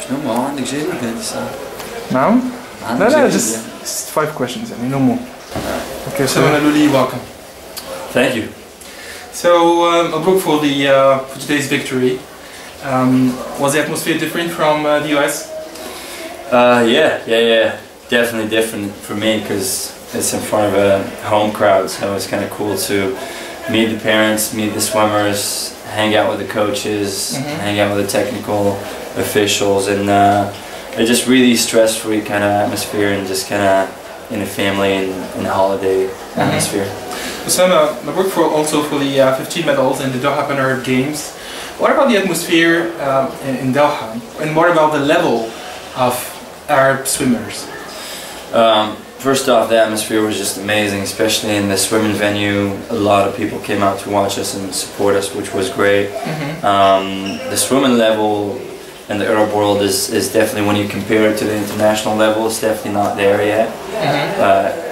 شنو ما عندك جيد ولا قاعد تسأل؟ نعم؟ عندك لا جيد just 5 questions يعني no more. Okay, so Mellouli, welcome. Thank you. So, مبروك for today's victory. Was the atmosphere different from the US? Yeah. Definitely different for me because it's in front of a home crowd, so it's kind of cool to meet the parents, meet the swimmers, hang out with the coaches, hang out with the technical officials, and it's just really stress-free kind of atmosphere and just kind of in a family and in a holiday atmosphere. Osama, مبروك also for the 15 medals in the Doha Pan-Arab Games. What about the atmosphere in Doha, and what about the level of Arab swimmers? First off, the atmosphere was just amazing, especially in the swimming venue. A lot of people came out to watch us and support us, which was great. The swimming level in the Arab world is definitely, when you compare it to the international level, it's definitely not there yet.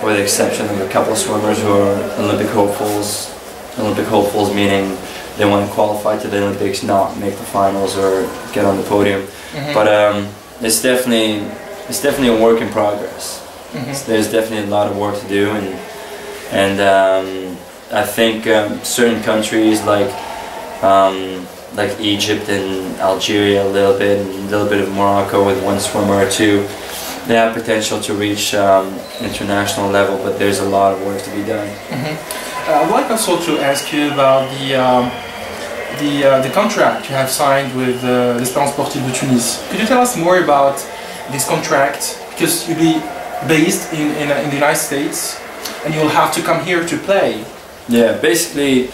With the exception of a couple of swimmers who are Olympic hopefuls. Olympic hopefuls meaning they want to qualify to the Olympics, not make the finals or get on the podium. But it's definitely a work in progress. There's definitely a lot of work to do, and I think certain countries like Egypt and Algeria a little bit of Morocco with one swimmer or two, they have potential to reach international level, but there's a lot of work to be done. I'd like also to ask you about the contract you have signed with Sportive de Tunis. Could you tell us more about this contract? Because you'll be based in the United States, and you'll have to come here to play. Yeah, basically,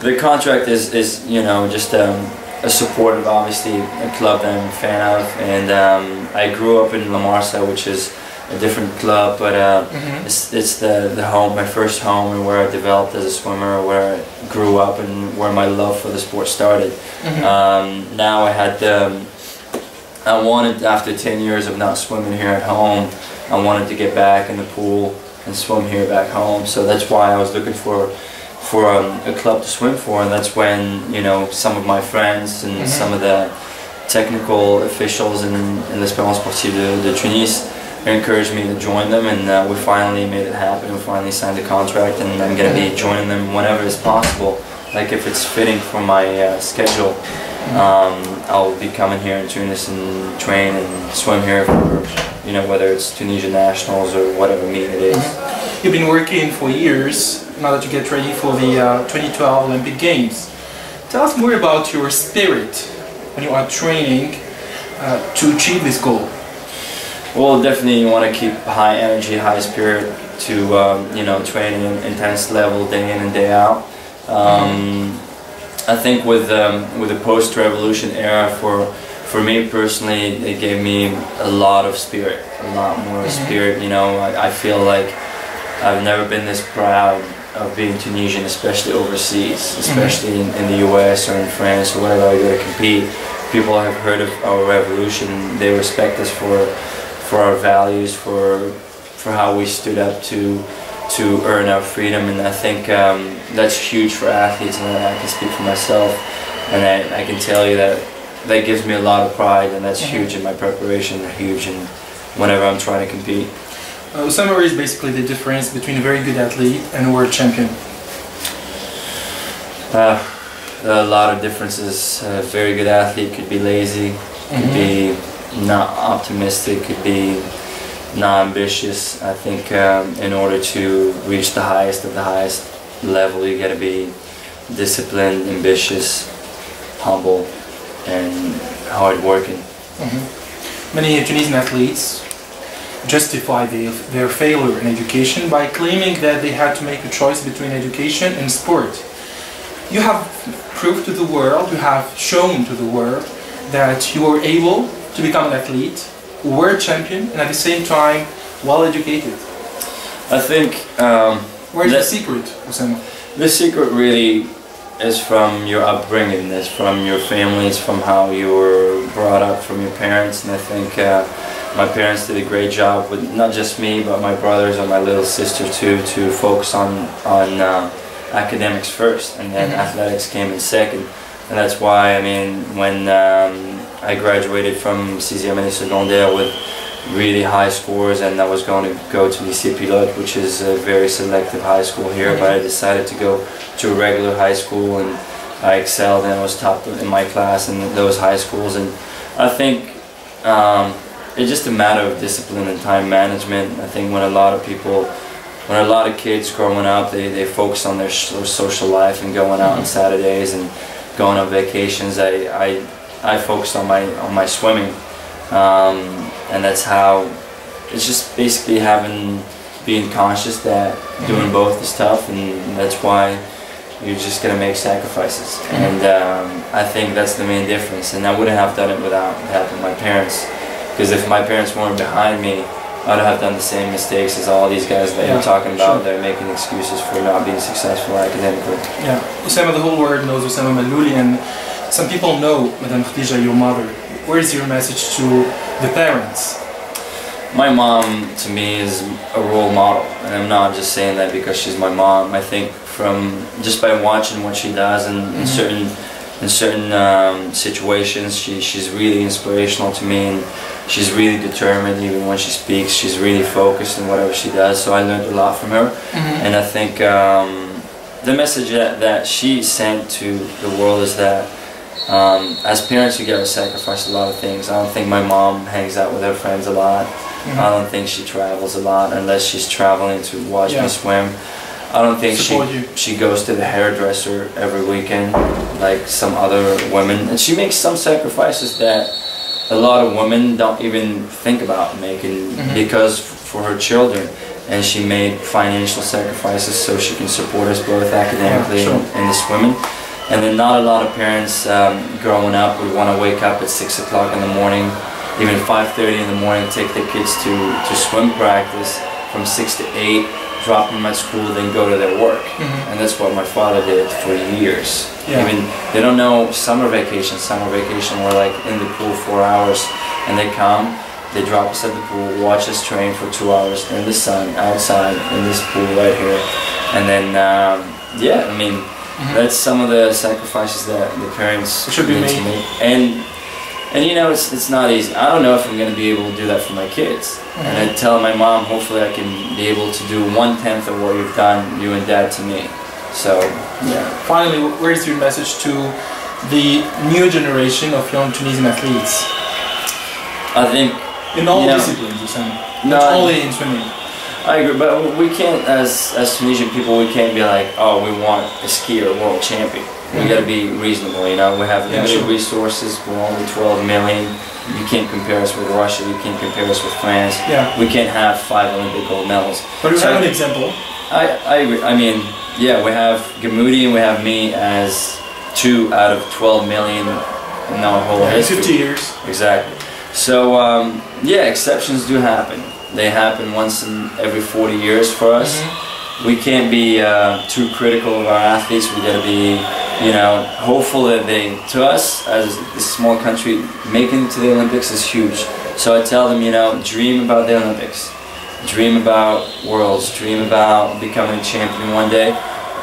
the contract is just a support of obviously a club that I'm a fan of, and I grew up in La Marsa, which is a different club, but it's the home, my first home, and where I developed as a swimmer, where I grew up, and where my love for the sport started. Now I wanted, after 10 years of not swimming here at home, I wanted to get back in the pool and swim here back home. So that's why I was looking for a club to swim for, and that's when some of my friends and some of the technical officials in Sportive de Tunis encouraged me to join them, and we finally made it happen. We finally signed the contract, and I'm going to be joining them whenever it's possible. Like if it's fitting for my schedule, I'll be coming here in Tunis and train and swim here for whether it's Tunisia Nationals or whatever meet it is. You've been working for years in order to get ready for the 2012 Olympic Games. Tell us more about your spirit when you are training to achieve this goal. Well, definitely you want to keep high energy, high spirit to train at an intense level day in and day out. I think with the post-revolution era, for me personally, it gave me a lot of spirit, a lot more spirit. I feel like I've never been this proud of being Tunisian, especially overseas, especially in the US or in France or wherever I go to compete. People have heard of our revolution. They respect us for our values, for how we stood up to earn our freedom, and I think that's huge for athletes, and I can speak for myself, and I can tell you that gives me a lot of pride, and that's huge in my preparation, huge in whenever I'm trying to compete. Osama, is basically the difference between a very good athlete and a world champion? A lot of differences. A very good athlete could be lazy, could be not optimistic, could be not ambitious. I think in order to reach the highest of the highest level, you got to be disciplined, ambitious, humble, and hard-working. Many Tunisian athletes justify their failure in education by claiming that they had to make a choice between education and sport. You have proved to the world, you have shown to the world that you are able to become an athlete, world champion, and at the same time well educated. I think where's the secret, Osama? The secret really is from your upbringing, is from your family, it's from how you were brought up, from your parents, and I think my parents did a great job with not just me but my brothers and my little sister too, to focus on academics first, and then athletics came in second. And that's why, I mean, when I graduated from 6e année secondaire with really high scores, and I was going to go to lycée pilote, which is a very selective high school here, but I decided to go to a regular high school, and I excelled and I was top in my class in those high schools. And I think it's just a matter of discipline and time management. I think when a lot of kids growing up, they focus on their social life and going out on Saturdays and going on vacations. I focused on my swimming, and that's how it's just basically being conscious that doing both is tough, and that's why you're just gonna make sacrifices. And I think that's the main difference. And I wouldn't have done it without the help of my parents, because if my parents weren't behind me, I'd have done the same mistakes as all these guys that you're talking about. They're making excuses for not being successful academically. Yeah, Oussama, the whole world knows Oussama Mellouli, and some people know Madame Khadija, your mother. Where is your message to the parents? My mom, to me, is a role model, and I'm not just saying that because she's my mom. I think from just by watching what she does in certain situations, she's really inspirational to me, and she's really determined. Even when she speaks, she's really focused in whatever she does. So I learned a lot from her, and I think the message that she sent to the world is that as parents, you gotta sacrifice a lot of things. I don't think my mom hangs out with her friends a lot. I don't think she travels a lot unless she's traveling to watch me swim. I don't think she goes to the hairdresser every weekend like some other women. And she makes some sacrifices that a lot of women don't even think about making because for her children. And she made financial sacrifices so she can support us both academically and the swimming. And then not a lot of parents growing up would want to wake up at 6 o'clock in the morning, even 5:30 in the morning, take their kids to swim practice from 6 to 8, drop them at school, then go to their work. And that's what my father did for years. Even they don't know summer vacation. Summer vacation, we're like in the pool 4 hours, and they come, they drop us at the pool, watch us train for 2 hours in the sun, outside, in this pool right here. And then, yeah, I mean, that's some of the sacrifices that the parents should be made. And you know, it's not easy. I don't know if I'm going to be able to do that for my kids. And I tell my mom, hopefully I can be able to do 1/10 of what you've done, you and Dad, to me. So, yeah. Finally, where is your message to the new generation of young Tunisian athletes? I think in all disciplines, not only in swimming. I agree, but we can't, as Tunisian people, we can't be like, oh, we want a skier world champion. We got to be reasonable, you know. We have limited resources. We're only 12 million. You can't compare us with Russia. You can't compare us with France. We can't have 5 Olympic gold medals. But you have an example. I agree. I mean, yeah, we have Gamoudi and we have me as 2 out of 12 million in our whole history. 50 years. Exactly. So, yeah, exceptions do happen. They happen once in every 40 years for us. We can't be too critical of our athletes. We got to be, you know, hopeful that to us as a small country, making it to the Olympics is huge. So I tell them, you know, dream about the Olympics, dream about Worlds, dream about becoming a champion one day.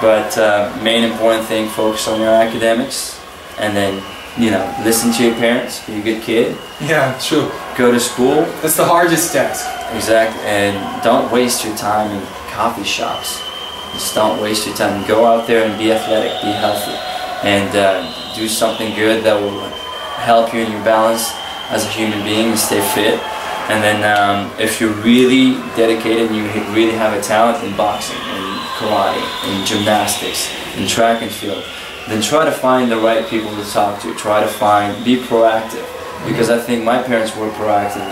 But main important thing, focus on your academics, and then, you know, listen to your parents, be a good kid. Yeah, true. Go to school. That's the hardest task. Exactly, and don't waste your time in coffee shops. Just don't waste your time. Go out there and be athletic, be healthy, and do something good that will help you in your balance as a human being and stay fit. And then if you're really dedicated and you really have a talent in boxing, in karate, in gymnastics, in track and field, then try to find the right people to talk to. Try to be proactive, because I think my parents were proactive.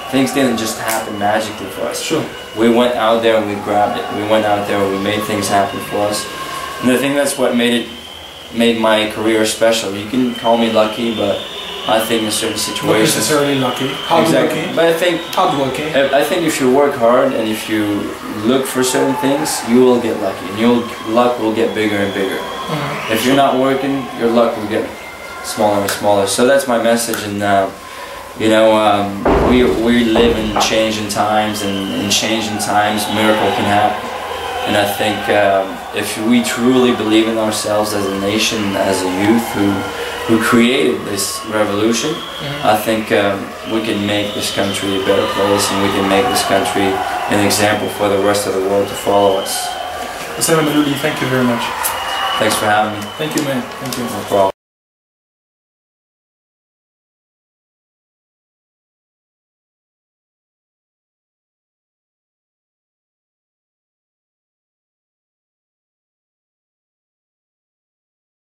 Things didn't just happen magically for us. Sure. We went out there and we grabbed it. We went out there and we made things happen for us. And I think that's what made my career special. You can call me lucky, but I think in certain situations... Not necessarily lucky. Hardworking. But I think... Hardworking. I think if you work hard and if you look for certain things, you will get lucky. And your luck will get bigger and bigger. If you're not working, your luck will get smaller and smaller. So that's my message. And you know, we live in changing times, and in changing times, miracle can happen. And I think if we truly believe in ourselves as a nation, as a youth who created this revolution, I think we can make this country a better place, and we can make this country an example for the rest of the world to follow us. Osama Mellouli, thank you very much. Thanks for having me. Thank you, man. Thank you. No problem.